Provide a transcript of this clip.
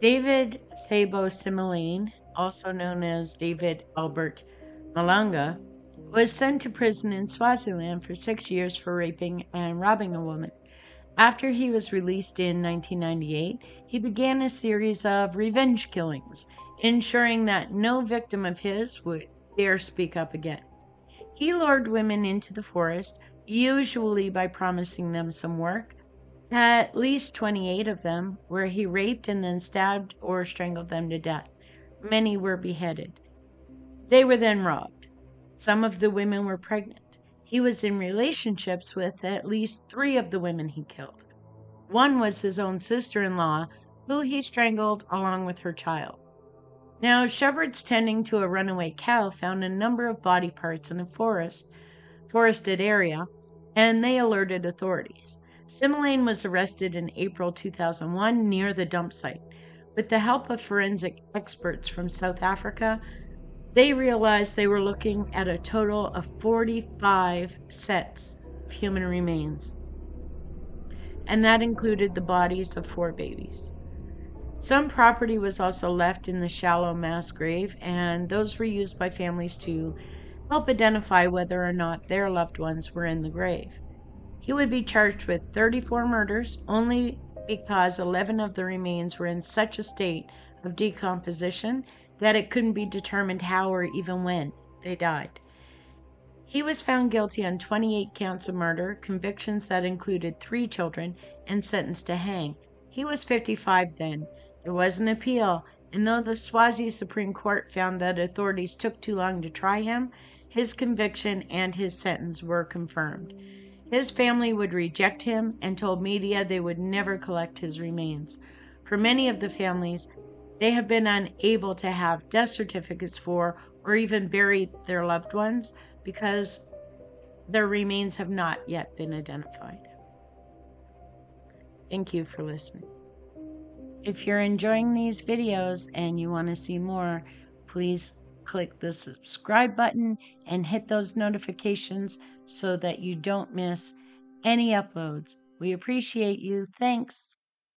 David Thabo Simelane, also known as David Albert Malanga, was sent to prison in Swaziland for 6 years for raping and robbing a woman. After he was released in 1998, he began a series of revenge killings, ensuring that no victim of his would dare speak up again. He lured women into the forest, usually by promising them some work, at least 28 of them, where he raped and then stabbed or strangled them to death. Many were beheaded. They were then robbed. Some of the women were pregnant. He was in relationships with at least 3 of the women he killed. One was his own sister-in-law, who he strangled along with her child. Now, shepherds tending to a runaway cow found a number of body parts in a forested area, and they alerted authorities. Simelane was arrested in April 2001 near the dump site. With the help of forensic experts from South Africa, they realized they were looking at a total of 45 sets of human remains, and that included the bodies of 4 babies. Some property was also left in the shallow mass grave, and those were used by families to help identify whether or not their loved ones were in the grave. He would be charged with 34 murders only because 11 of the remains were in such a state of decomposition that it couldn't be determined how or even when they died. He was found guilty on 28 counts of murder, convictions that included 3 children, and sentenced to hang. He was 55 then. There was an appeal, and though the Swazi Supreme Court found that authorities took too long to try him, his conviction and his sentence were confirmed. His family would reject him and told media they would never collect his remains. For many of the families, they have been unable to have death certificates for or even bury their loved ones because their remains have not yet been identified. Thank you for listening. If you're enjoying these videos and you want to see more, please click the subscribe button and hit those notifications so that you don't miss any uploads. We appreciate you. Thanks.